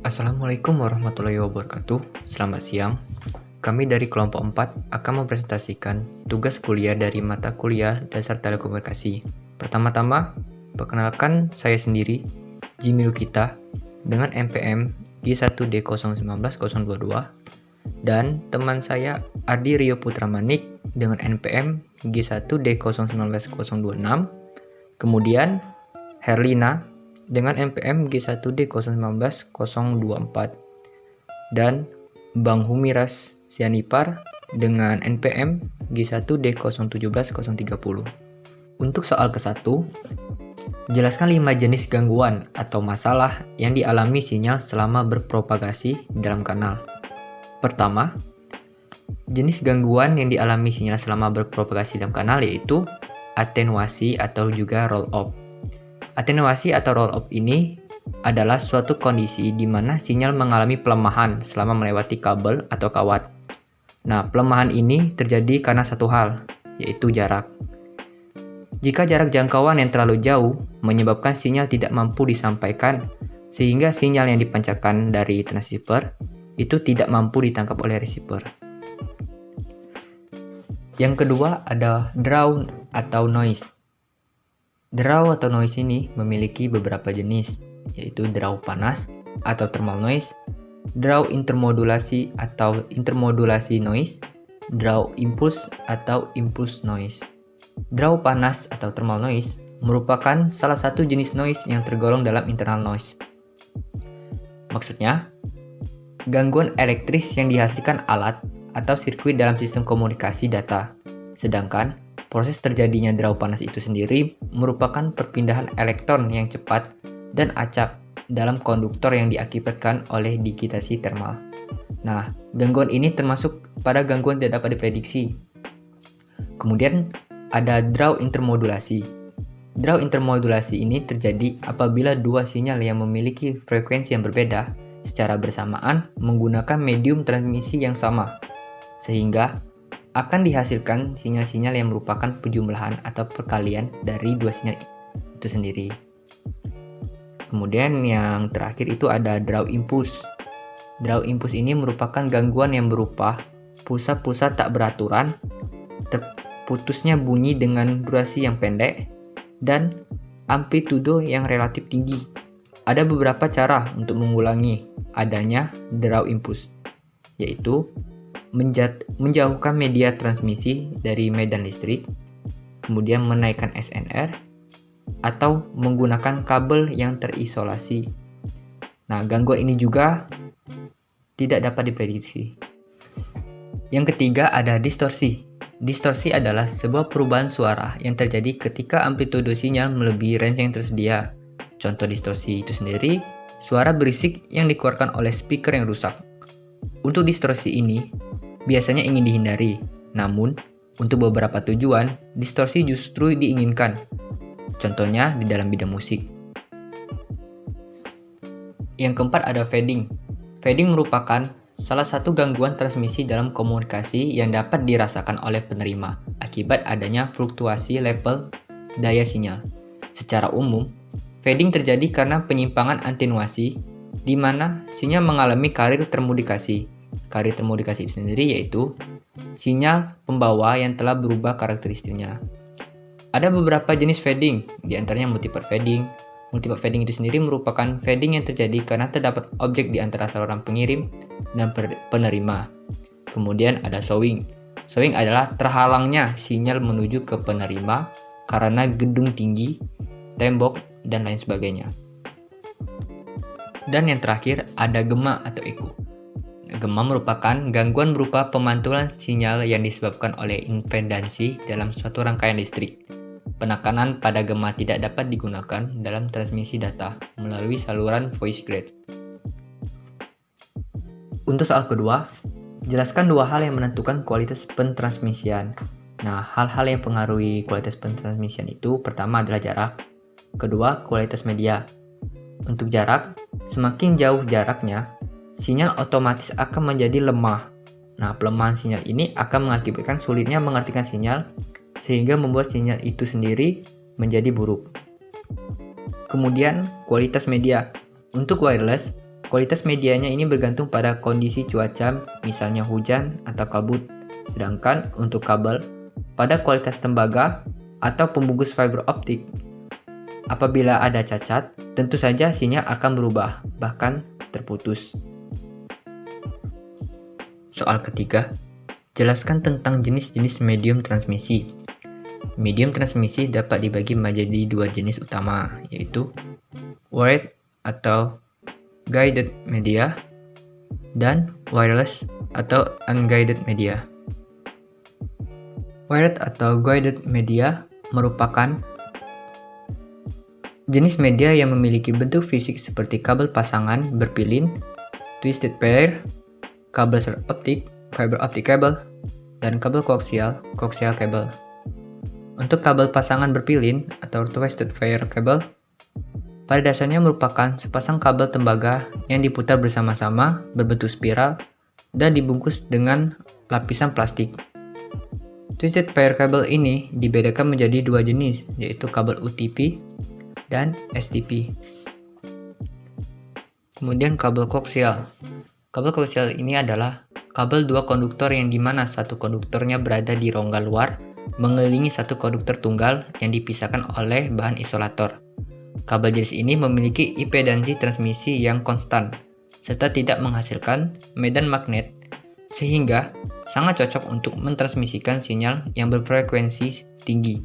Assalamualaikum warahmatullahi wabarakatuh. Selamat siang. Kami dari kelompok 4 akan mempresentasikan tugas kuliah dari mata kuliah Dasar Telekomunikasi. Pertama-tama, perkenalkan saya sendiri, Jimmy Lukita, dengan NPM G1D019022, dan teman saya Adi Rio Putramanik dengan NPM G1D019026, kemudian Herlina dengan NPM G1D019024, dan Bang Humiras Sianipar dengan NPM G1D017030. Untuk soal ke-1, jelaskan 5 jenis gangguan atau masalah yang dialami sinyal selama berpropagasi dalam kanal. Pertama, jenis gangguan yang dialami sinyal selama berpropagasi dalam kanal yaitu atenuasi atau juga roll-off. Atenuasi atau roll-off ini adalah suatu kondisi di mana sinyal mengalami pelemahan selama melewati kabel atau kawat. Nah, pelemahan ini terjadi karena satu hal, yaitu jarak. Jika jarak jangkauan yang terlalu jauh menyebabkan sinyal tidak mampu disampaikan, sehingga sinyal yang dipancarkan dari transceiver itu tidak mampu ditangkap oleh receiver. Yang kedua ada draw atau noise. Draw atau noise ini memiliki beberapa jenis, yaitu draw panas atau thermal noise, draw intermodulasi atau intermodulasi noise, draw impulse atau impulse noise. Draw panas atau thermal noise merupakan salah satu jenis noise yang tergolong dalam internal noise. Maksudnya, gangguan elektris yang dihasilkan alat atau sirkuit dalam sistem komunikasi data, sedangkan proses terjadinya draw panas itu sendiri merupakan perpindahan elektron yang cepat dan acak dalam konduktor yang diakibatkan oleh digitasi termal. Nah, gangguan ini termasuk pada gangguan tidak dapat diprediksi. Kemudian ada draw intermodulasi. Draw intermodulasi ini terjadi apabila dua sinyal yang memiliki frekuensi yang berbeda secara bersamaan menggunakan medium transmisi yang sama, sehingga akan dihasilkan sinyal-sinyal yang merupakan penjumlahan atau perkalian dari dua sinyal itu sendiri. Kemudian yang terakhir itu ada draw impulse. Draw impulse ini merupakan gangguan yang berupa pulsa-pulsa tak beraturan, terputusnya bunyi dengan durasi yang pendek, dan amplitudo yang relatif tinggi. Ada beberapa cara untuk mengulangi adanya draw impulse, yaitu menjauhkan media transmisi dari medan listrik, kemudian menaikkan SNR, atau menggunakan kabel yang terisolasi. Nah, gangguan ini juga tidak dapat diprediksi. Yang ketiga ada distorsi. Distorsi adalah sebuah perubahan suara yang terjadi ketika amplitudo sinyal melebihi range yang tersedia. Contoh distorsi itu sendiri, suara berisik yang dikeluarkan oleh speaker yang rusak. Untuk distorsi ini biasanya ingin dihindari, namun untuk beberapa tujuan, distorsi justru diinginkan. Contohnya di dalam bidang musik. Yang keempat ada fading. Fading merupakan salah satu gangguan transmisi dalam komunikasi yang dapat dirasakan oleh penerima akibat adanya fluktuasi level daya sinyal. Secara umum, fading terjadi karena penyimpangan atenuasi di mana sinyal mengalami karir termodulasi. Karir termodulasi itu sendiri yaitu sinyal pembawa yang telah berubah karakteristiknya. Ada beberapa jenis fading, di antaranya multipart fading. Multipart fading itu sendiri merupakan fading yang terjadi karena terdapat objek di antara saluran pengirim dan penerima. Kemudian ada showing. Showing adalah terhalangnya sinyal menuju ke penerima karena gedung tinggi, tembok, dan lain sebagainya. Dan yang terakhir ada gema atau echo. Gema merupakan gangguan berupa pemantulan sinyal yang disebabkan oleh impedansi dalam suatu rangkaian listrik. Penekanan pada gema tidak dapat digunakan dalam transmisi data melalui saluran voice grade. Untuk soal kedua, jelaskan dua hal yang menentukan kualitas pentransmisian. Nah, hal-hal yang mempengaruhi kualitas pentransmisian itu pertama adalah jarak, kedua kualitas media. Untuk jarak, semakin jauh jaraknya, sinyal otomatis akan menjadi lemah. Nah, pelemahan sinyal ini akan mengakibatkan sulitnya mengartikan sinyal, sehingga membuat sinyal itu sendiri menjadi buruk. Kemudian, kualitas media. Untuk wireless, Kualitas medianya ini bergantung pada kondisi cuaca, misalnya hujan atau kabut. Sedangkan untuk kabel, pada kualitas tembaga atau pembungkus fiber optik, apabila ada cacat, tentu saja sinyal akan berubah, bahkan terputus. Soal ketiga, jelaskan tentang jenis-jenis medium transmisi. Medium transmisi dapat dibagi menjadi dua jenis utama, yaitu wired atau guided media dan wireless atau unguided media. Wired atau guided media merupakan jenis media yang memiliki bentuk fisik seperti kabel pasangan berpilin, twisted pair, kabel serat optik, fiber optic cable, dan kabel koaksial cable. Untuk kabel pasangan berpilin atau twisted pair cable, pada dasarnya merupakan sepasang kabel tembaga yang diputar bersama-sama berbentuk spiral dan dibungkus dengan lapisan plastik. Twisted pair cable ini dibedakan menjadi dua jenis, yaitu kabel UTP dan STP. Kemudian kabel koaksial. Kabel koaksial ini adalah kabel dua konduktor yang dimana satu konduktornya berada di rongga luar mengelilingi satu konduktor tunggal yang dipisahkan oleh bahan isolator. Kabel jenis ini memiliki impedansi transmisi yang konstan, serta tidak menghasilkan medan magnet, sehingga sangat cocok untuk mentransmisikan sinyal yang berfrekuensi tinggi.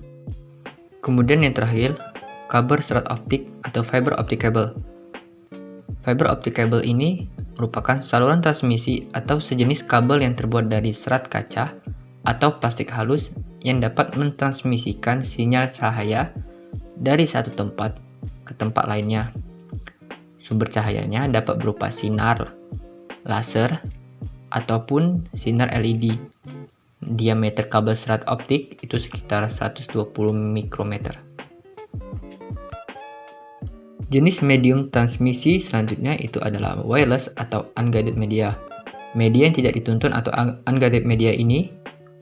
Kemudian yang terakhir, kabel serat optik atau fiber optic cable. Fiber optic cable ini merupakan saluran transmisi atau sejenis kabel yang terbuat dari serat kaca atau plastik halus yang dapat mentransmisikan sinyal cahaya dari satu tempat ke tempat lainnya. Sumber cahayanya dapat berupa sinar laser ataupun sinar LED. Diameter kabel serat optik itu sekitar 120 mikrometer. Jenis medium transmisi selanjutnya itu adalah wireless atau unguided media. Media yang tidak dituntun atau unguided media ini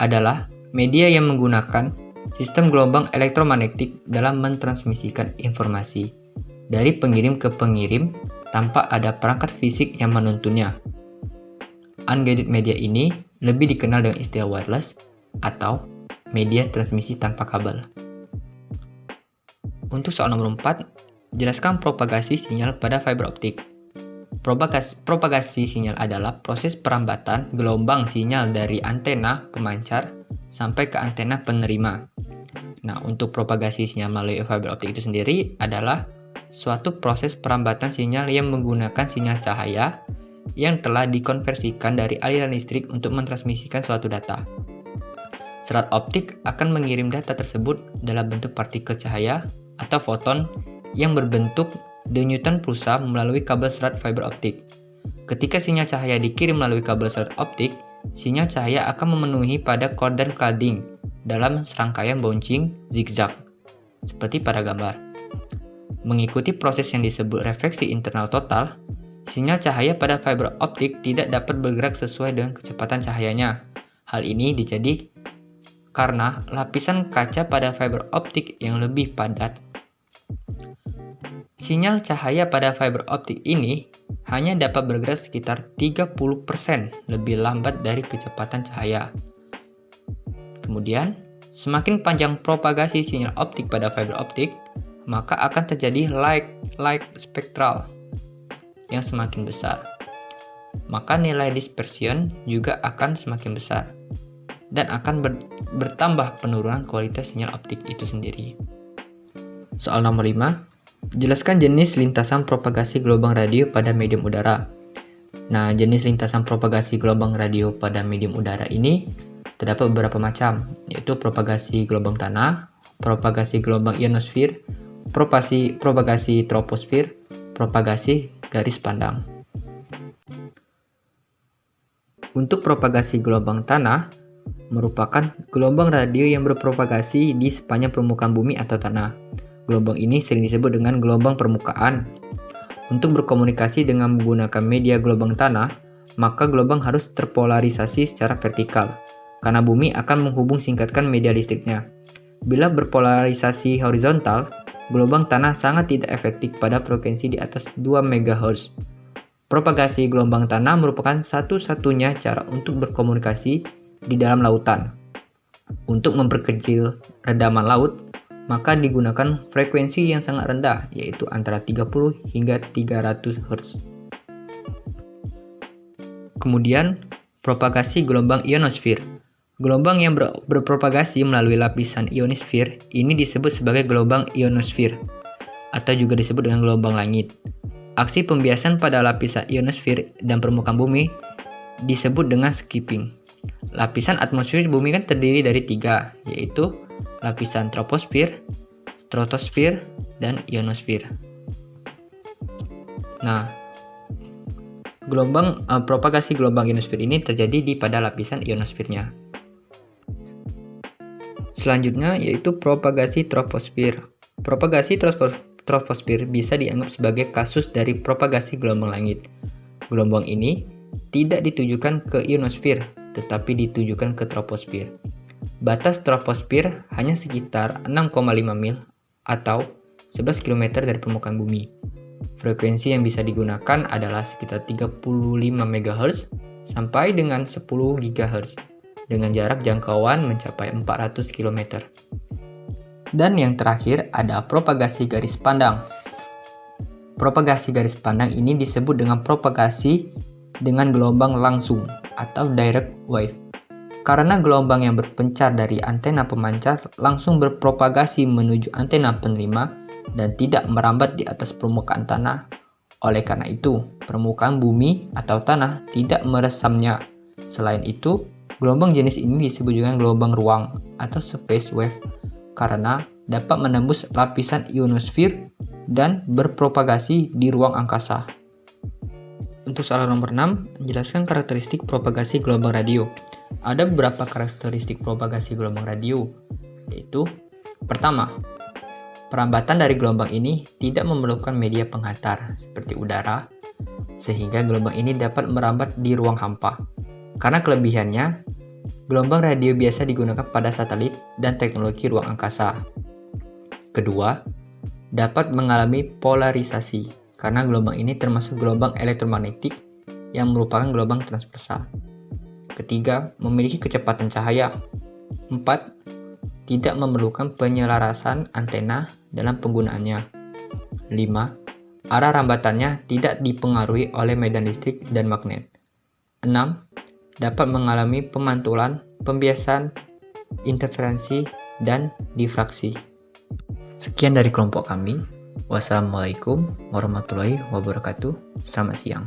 adalah media yang menggunakan sistem gelombang elektromagnetik dalam mentransmisikan informasi dari pengirim ke pengirim tanpa ada perangkat fisik yang menuntunnya. Unguided media ini lebih dikenal dengan istilah wireless atau media transmisi tanpa kabel. Untuk soal nomor 4, jelaskan propagasi sinyal pada fiber optik. Propagasi sinyal adalah proses perambatan gelombang sinyal dari antena pemancar sampai ke antena penerima. Nah, untuk propagasi sinyal melalui fiber optik itu sendiri adalah suatu proses perambatan sinyal yang menggunakan sinyal cahaya yang telah dikonversikan dari aliran listrik untuk mentransmisikan suatu data. Serat optik akan mengirim data tersebut dalam bentuk partikel cahaya atau foton yang berbentuk denyutan pulsa melalui kabel serat fiber optik. Ketika sinyal cahaya dikirim melalui kabel serat optik, sinyal cahaya akan memenuhi pada cordon cladding dalam serangkaian bouncing zigzag, seperti pada gambar. Mengikuti proses yang disebut refleksi internal total, sinyal cahaya pada fiber optik tidak dapat bergerak sesuai dengan kecepatan cahayanya. Hal ini terjadi karena lapisan kaca pada fiber optik yang lebih padat. Sinyal cahaya pada fiber optik ini hanya dapat bergerak sekitar 30% lebih lambat dari kecepatan cahaya. Kemudian, semakin panjang propagasi sinyal optik pada fiber optik, maka akan terjadi light spectral yang semakin besar. Maka nilai dispersion juga akan semakin besar dan akan bertambah penurunan kualitas sinyal optik itu sendiri. Soal nomor 5, jelaskan jenis lintasan propagasi gelombang radio pada medium udara. Nah, jenis lintasan propagasi gelombang radio pada medium udara ini terdapat beberapa macam, yaitu propagasi gelombang tanah, propagasi gelombang ionosfer, propagasi troposfer, propagasi garis pandang. Untuk propagasi gelombang tanah, merupakan gelombang radio yang berpropagasi di sepanjang permukaan bumi atau tanah. Gelombang ini sering disebut dengan gelombang permukaan. Untuk berkomunikasi dengan menggunakan media gelombang tanah, maka gelombang harus terpolarisasi secara vertikal, karena bumi akan menghubung singkatkan media listriknya. Bila berpolarisasi horizontal, gelombang tanah sangat tidak efektif pada frekuensi di atas 2 MHz. Propagasi gelombang tanah merupakan satu-satunya cara untuk berkomunikasi di dalam lautan. Untuk memperkecil redaman laut, maka digunakan frekuensi yang sangat rendah, yaitu antara 30 hingga 300 Hz. Kemudian, propagasi gelombang ionosfer. Gelombang yang berpropagasi melalui lapisan ionosfer ini disebut sebagai gelombang ionosfer, atau juga disebut dengan gelombang langit. Aksi pembiasan pada lapisan ionosfer dan permukaan bumi disebut dengan skipping. Lapisan atmosfer bumi kan terdiri dari 3, yaitu lapisan troposfer, stratosfer, dan ionosfer. Nah, propagasi gelombang ionosfer ini terjadi pada lapisan ionosfernya. Selanjutnya yaitu propagasi troposfer. Propagasi troposfer bisa dianggap sebagai kasus dari propagasi gelombang langit. Gelombang ini tidak ditujukan ke ionosfer, tetapi ditujukan ke troposfer. Batas troposfer hanya sekitar 6,5 mil atau 11 km dari permukaan bumi. Frekuensi yang bisa digunakan adalah sekitar 35 MHz sampai dengan 10 GHz dengan jarak jangkauan mencapai 400 km. Dan yang terakhir ada propagasi garis pandang. Propagasi garis pandang ini disebut dengan propagasi dengan gelombang langsung atau direct wave. Karena gelombang yang berpencar dari antena pemancar langsung berpropagasi menuju antena penerima dan tidak merambat di atas permukaan tanah. Oleh karena itu, permukaan bumi atau tanah tidak meresamnya. Selain itu, gelombang jenis ini disebut dengan gelombang ruang atau space wave karena dapat menembus lapisan ionosfer dan berpropagasi di ruang angkasa. Untuk soal nomor 6, menjelaskan karakteristik propagasi gelombang radio. Ada beberapa karakteristik propagasi gelombang radio, yaitu pertama, perambatan dari gelombang ini tidak memerlukan media penghantar seperti udara, sehingga gelombang ini dapat merambat di ruang hampa. Karena kelebihannya, gelombang radio biasa digunakan pada satelit dan teknologi ruang angkasa. Kedua, dapat mengalami polarisasi karena gelombang ini termasuk gelombang elektromagnetik yang merupakan gelombang transversal. Ketiga, memiliki kecepatan cahaya. 4, tidak memerlukan penyelarasan antena dalam penggunaannya. 5, arah rambatannya tidak dipengaruhi oleh medan listrik dan magnet. 6, dapat mengalami pemantulan, pembiasan, interferensi, dan difraksi. Sekian dari kelompok kami. Wassalamualaikum warahmatullahi wabarakatuh. Selamat siang.